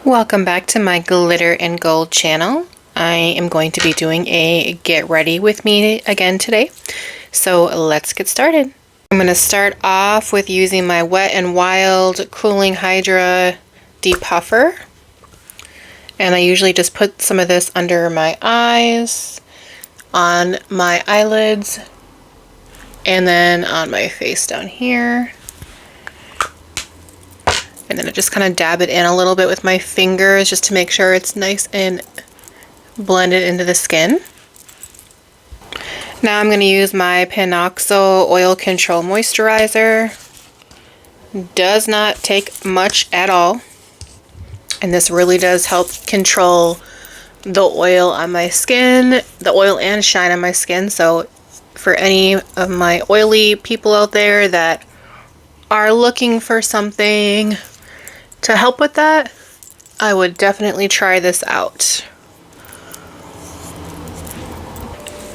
Welcome back to my Glitter and Gold channel. I am going to be doing a get ready with me again today. So let's get started. I'm going to start off with using my Wet n Wild Cooling Hydra Depuffer. And I usually just put some of this under my eyes, on my eyelids, and then on my face down here. And then I just kind of dab it in a little bit with my fingers just to make sure it's nice and blended into the skin. Now I'm going to use my Pinoxo Oil Control Moisturizer. Does not take much at all. And this really does help control the oil on my skin, the oil and shine on my skin. So for any of my oily people out there that are looking for something to help with that, I would definitely try this out.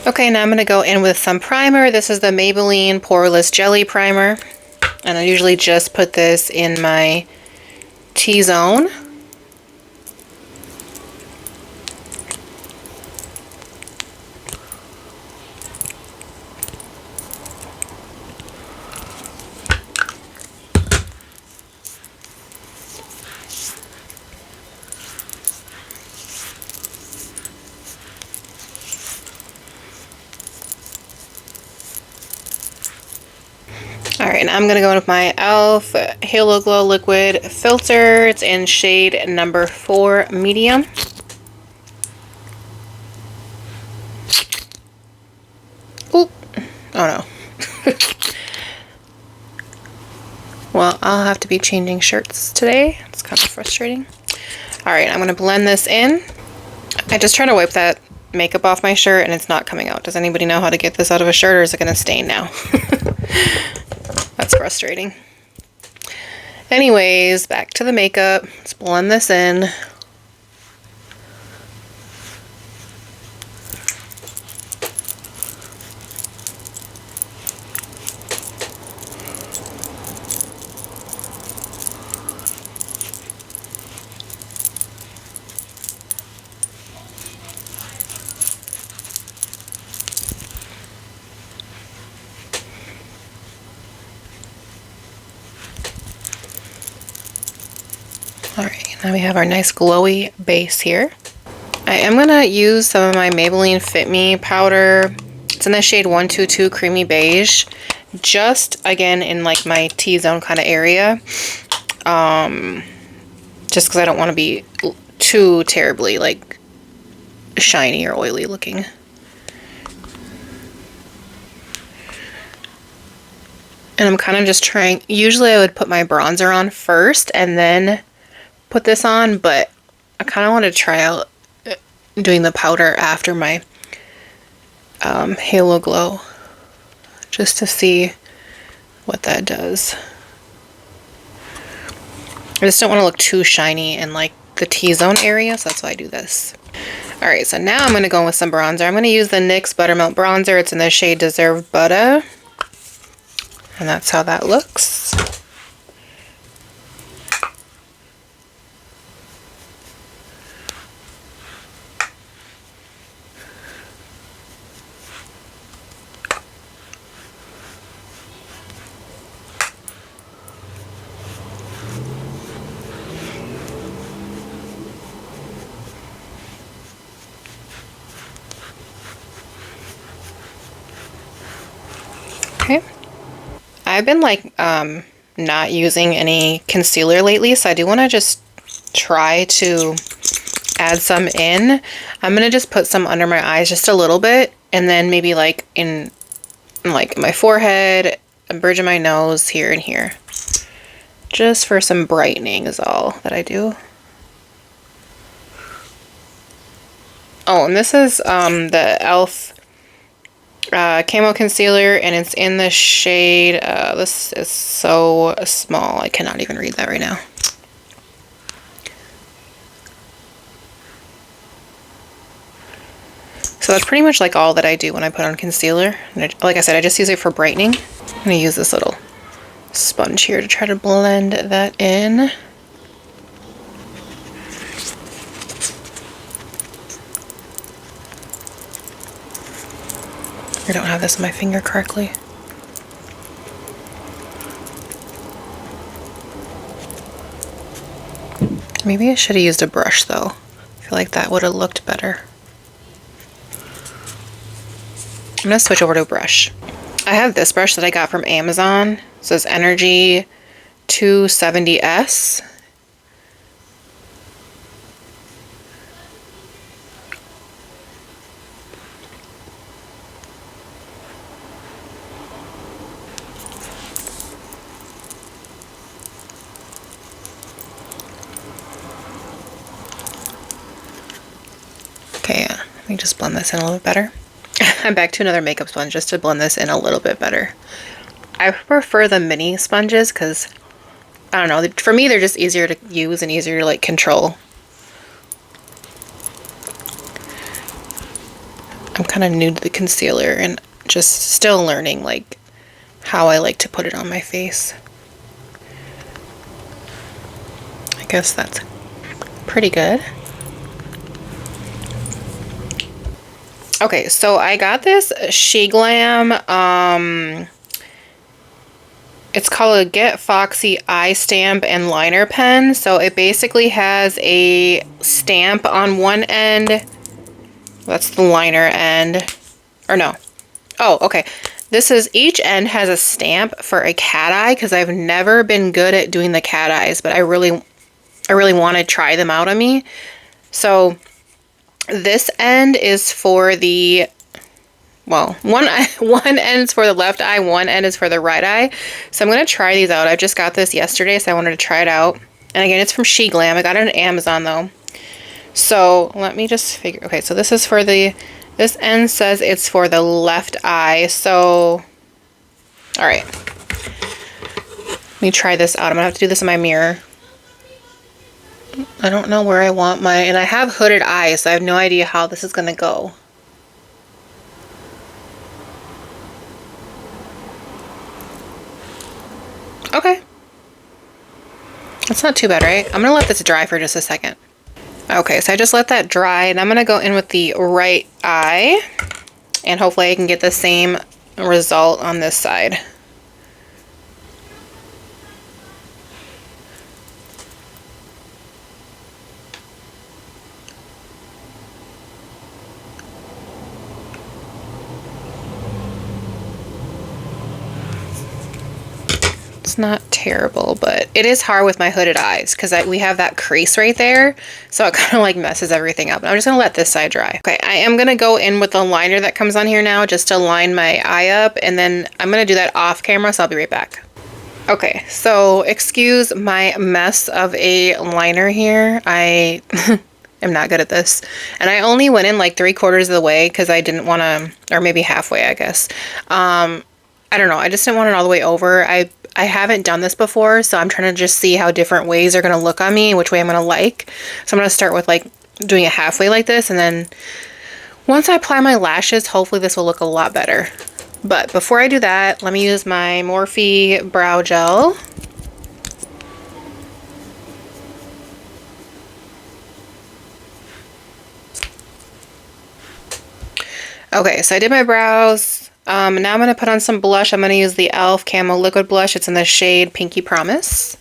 Okay, now I'm going to go in with some primer. This is the Maybelline Poreless Jelly Primer. And I usually just put this in my T-zone. Alright, and I'm going to go in with my e.l.f. Halo Glow Liquid Filter. It's in shade number 4 Medium. Oop. Oh no. Well, I'll have to be changing shirts today. It's kind of frustrating. Alright, I'm going to blend this in. I just try to wipe that makeup off my shirt and it's not coming out. Does anybody know how to get this out of a shirt, or is it going to stain now? That's frustrating. Anyways, back to the makeup. Let's blend this in. Alright, now we have our nice glowy base here. I am going to use some of my Maybelline Fit Me powder. It's in the shade 122 Creamy Beige. Just, again, in like my T-zone kind of area. Just because I don't want to be too terribly like shiny or oily looking. And I'm kind of just trying, usually I would put my bronzer on first and then put this on, but I kind of want to try out doing the powder after my Halo Glow, just to see what that does. I just don't want to look too shiny in like the T-zone area, so that's why I do this. Alright, so now I'm going to go with some bronzer. I'm going to use the NYX Buttermelt Bronzer. It's in the shade Deserve Butter. And that's how that looks. Okay. I've been like not using any concealer lately, so I do want to just try to add some in. I'm going to just put some under my eyes just a little bit, and then maybe like in like my forehead, a bridge of my nose, here and here. Just for some brightening is all that I do. Oh, and this is the e.l.f. Camo Concealer, and it's in the shade, this is so small, I cannot even read that right now. So that's pretty much like all that I do when I put on concealer. And like I said, I just use it for brightening. I'm going to use this little sponge here to try to blend that in. I don't have this on my finger correctly. Maybe I should have used a brush though. I feel like that would have looked better. I'm gonna switch over to a brush. I have this brush that I got from Amazon. It says Energy 270S. Okay, yeah, let me just blend this in a little bit better. I'm back to another makeup sponge just to blend this in a little bit better. I prefer the mini sponges because, I don't know, for me they're just easier to use and easier to like control. I'm kind of new to the concealer and just still learning like how I like to put it on my face. I guess that's pretty good. Okay, so I got this SheGlam, it's called a Get Foxy Eye Stamp and Liner Pen. So it basically has a stamp on one end. That's the liner end. Or no. Oh, okay. This is, each end has a stamp for a cat eye because I've never been good at doing the cat eyes, but I really want to try them out on me. So this end is for the, well, one end is for the left eye, one end is for the right eye. So I'm going to try these out. I just got this yesterday, so I wanted to try it out. And again, it's from SheGlam. I got it on Amazon though. So let me just figure, okay, so this is for the, this end says it's for the left eye. So, all right. Let me try this out. I'm gonna have to do this in my mirror. I don't know where I want my, and I have hooded eyes, so I have no idea how this is gonna go. Okay. That's not too bad, right? I'm gonna let this dry for just a second. Okay, so I just let that dry, and I'm gonna go in with the right eye, and hopefully I can get the same result on this side. Not terrible, but it is hard with my hooded eyes because we have that crease right there, so it kind of like messes everything up. I'm just gonna let this side dry. Okay, I am gonna go in with the liner that comes on here now just to line my eye up, and then I'm gonna do that off camera, so I'll be right back. Okay, so excuse my mess of a liner here. I am not good at this, and I only went in like 3/4 of the way because I didn't want to, or maybe halfway, I guess. I don't know, I just didn't want it all the way over. I haven't done this before, so I'm trying to just see how different ways are going to look on me, which way I'm going to like. So I'm going to start with like doing it halfway like this, and then once I apply my lashes, hopefully this will look a lot better. But before I do that, let me use my Morphe Brow Gel. Okay, so I did my brows. Now I'm going to put on some blush. I'm going to use the e.l.f. Camo Liquid Blush. It's in the shade Pinky Promise.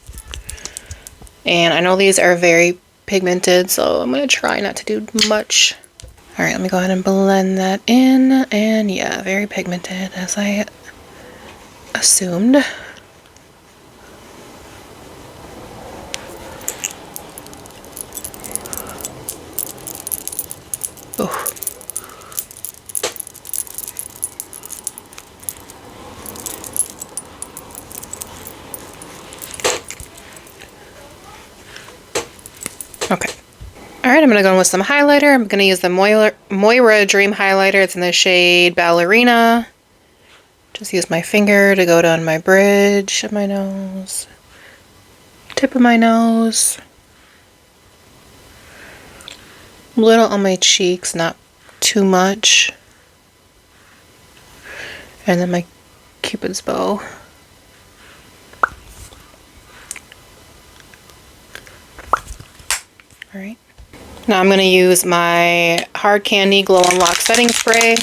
And I know these are very pigmented, so I'm going to try not to do much. Alright, let me go ahead and blend that in. And yeah, very pigmented, as I assumed. Oh. Okay. Alright, I'm going to go in with some highlighter. I'm going to use the Moira Dream Highlighter. It's in the shade Ballerina. Just use my finger to go down my bridge of my nose. Tip of my nose. A little on my cheeks, not too much. And then my Cupid's bow. Alright. Now I'm going to use my Hard Candy Glow Unlock Setting Spray.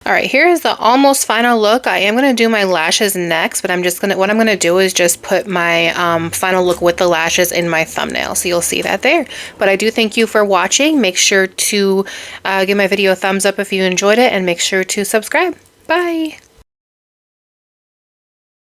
All right, here is the almost final look. I am going to do my lashes next, but what I'm going to do is just put my final look with the lashes in my thumbnail. So you'll see that there. But I do thank you for watching. Make sure to give my video a thumbs up if you enjoyed it, and make sure to subscribe. Bye.